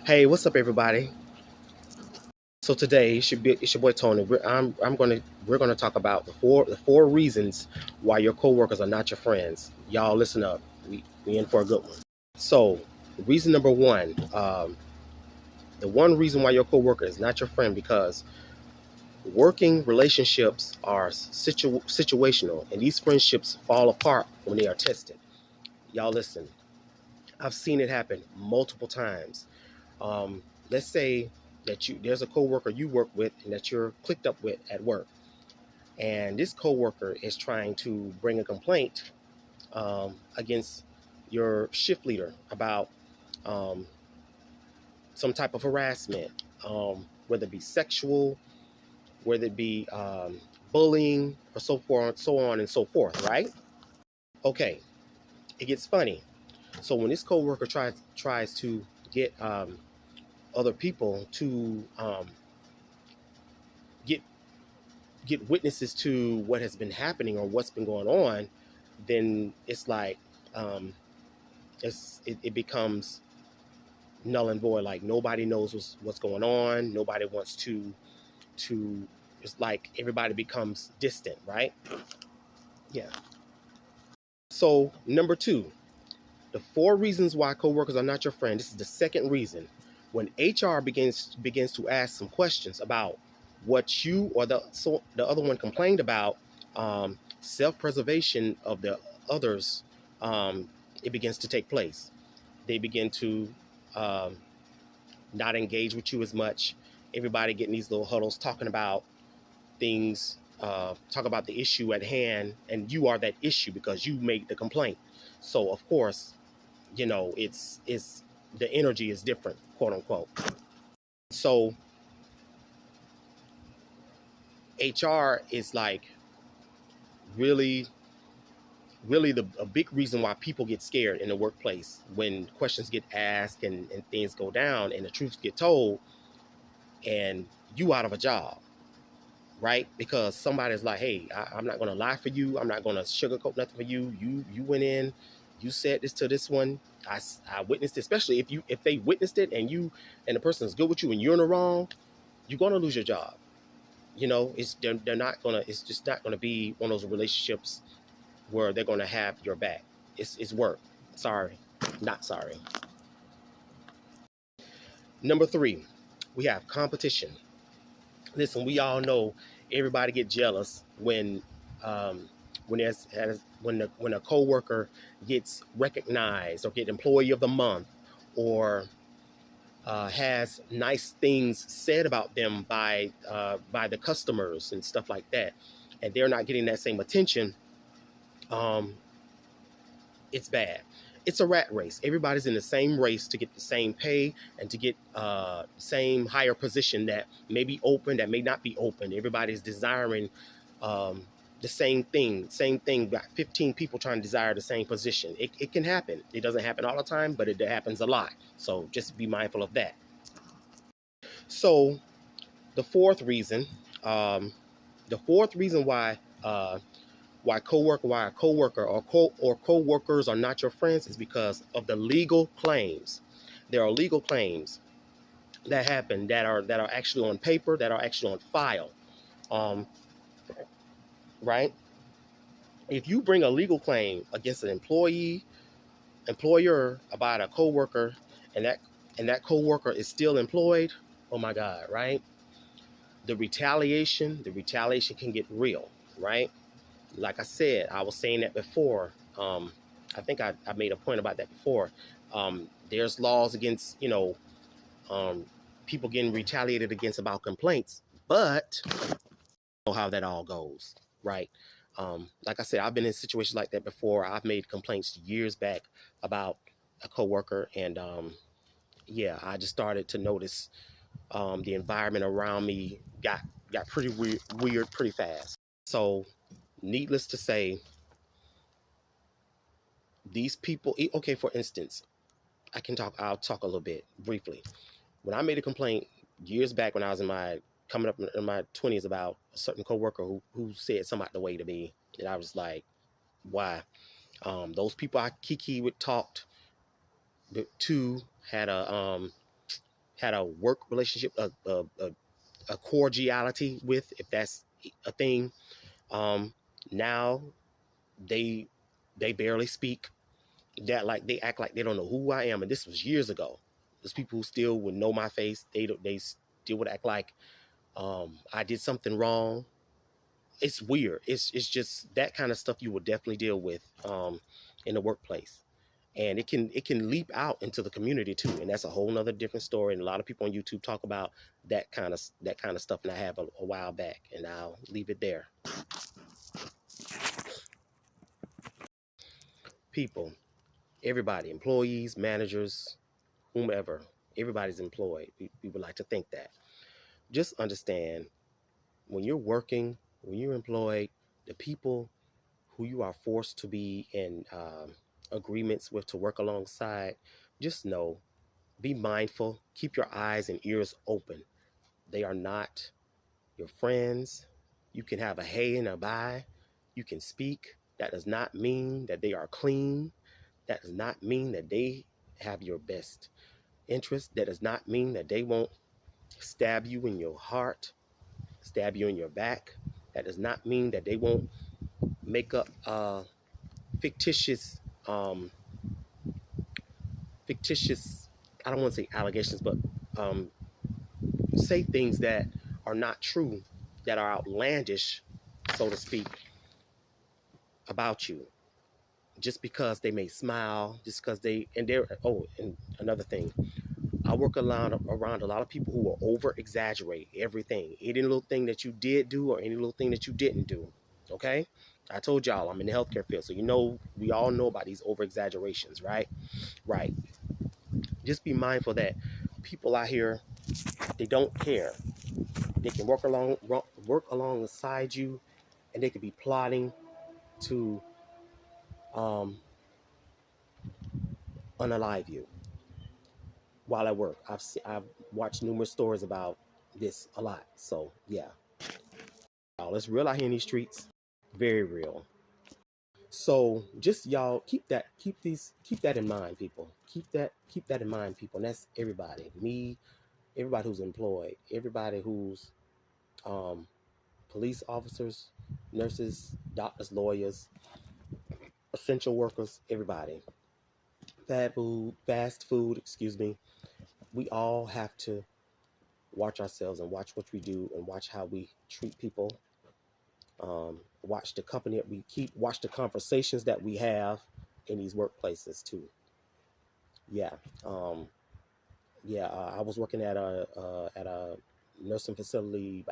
Hey, what's up, everybody? So today it's your boy Tony. We're gonna talk about the four reasons why your coworkers are not your friends. Y'all listen up. We in for a good one. So reason number one, the one reason why your coworker is not your friend because working relationships are situational, and these friendships fall apart when they are tested. Y'all listen. I've seen it happen multiple times. Let's say that there's a coworker you work with and that you're clicked up with at work, and this coworker is trying to bring a complaint against your shift leader about um, some type of harassment, whether it be sexual, whether it be bullying, or so on and so forth. Right? Okay, it gets funny. So when this coworker tries to get other people to get witnesses to what has been happening or what's been going on, then it's like um, it becomes null and void. Like nobody knows what's going on. Nobody wants to. It's like everybody becomes distant, right? Yeah. So number two, the four reasons why coworkers are not your friend. This is the second reason. When HR begins to ask some questions about what you or the other one complained about, self-preservation of the others, it begins to take place. They begin to um, not engage with you as much. Everybody getting these little huddles talking about things, talk about the issue at hand, and you are that issue because you made the complaint. So of course, it's the energy is different, quote unquote. So HR is like really really a big reason why people get scared in the workplace when questions get asked and things go down and the truths get told and you out of a job, right? Because somebody's like, hey, I'm not going to lie for you, I'm not going to sugarcoat nothing for you. You went in, you said this to this one. I witnessed it, especially if they witnessed it and you and the person is good with you and you're in the wrong, you're going to lose your job. They're not gonna. It's just not gonna be one of those relationships where they're gonna have your back. It's work. Sorry, not sorry. Number three, we have competition. Listen, we all know everybody get jealous um, when a coworker gets recognized or get employee of the month or has nice things said about them by the customers and stuff like that, and they're not getting that same attention. um, it's bad. It's a rat race. Everybody's in the same race to get the same pay and to get same higher position that may be open, that may not be open. Everybody's desiring um, the same thing. Same thing. Got 15 people trying to desire the same position. It can happen. It doesn't happen all the time, but it happens a lot. So just be mindful of that. So the fourth reason, um, the fourth reason why a coworker or coworkers are not your friends is because of the legal claims. There are legal claims that happen that are actually on paper, that are actually on file. Um, right? If you bring a legal claim against an employer about a coworker, and that coworker is still employed, oh my God, right? The retaliation can get real, right? Like I said, I was saying that before. I think I made a point about that before. There's laws against, um, people getting retaliated against about complaints, but you know how that all goes, right? Like I said, I've been in situations like that before. I've made complaints years back about a coworker, and yeah, I just started to notice the environment around me got pretty weird pretty fast. So, needless to say, these people. Okay, for instance, I'll talk a little bit briefly. When I made a complaint years back when I was coming up in my 20s about a certain coworker who said something out the way to me, and I was like, why? Those people I kiki with talked to had a had a work relationship, a cordiality with, if that's a thing. Um, Now they barely speak. That like they act like they don't know who I am, and this was years ago. There's people who still would know my face. They still would act like I did something wrong. It's weird. It's just that kind of stuff you will definitely deal with in the workplace, and it can leap out into the community too, and that's a whole nother different story. And a lot of people on YouTube talk about that kind of stuff, and I have a while back, and I'll leave it there. People, everybody, employees, managers, whomever, everybody's employed. We would like to think that. Just understand, when you're working, when you're employed, the people who you are forced to be in agreements with to work alongside, just know, be mindful, keep your eyes and ears open. They are not your friends. You can have a hey and a bye. You can speak. That does not mean that they are clean. That does not mean that they have your best interest. That does not mean that they won't stab you in your heart, stab you in your back. That does not mean that they won't make up fictitious, um, fictitious. I don't want to say allegations, but um, say things that are not true, that are outlandish, so to speak, about you. Just because they may smile, just because they and they're and another thing, I work around a lot of people who will over exaggerate everything, any little thing that you did do or any little thing that you didn't do. Okay, I told y'all I'm in the healthcare field, so we all know about these over exaggerations, right? Right. Just be mindful that people out here, they don't care. They can work alongside you, and they could be plotting to um, unalive you while at work. I've watched numerous stories about this a lot. So yeah, it's real out here in these streets. Very real. So just y'all keep that in mind, people. Keep that in mind, people. And that's everybody. Me, everybody who's employed, everybody who's um, police officers, nurses, doctors, lawyers, essential workers, everybody. Fast food, excuse me. We all have to watch ourselves and watch what we do and watch how we treat people. Watch the company that we keep, watch the conversations that we have in these workplaces too. Yeah. Um, yeah. I was working at a nursing facility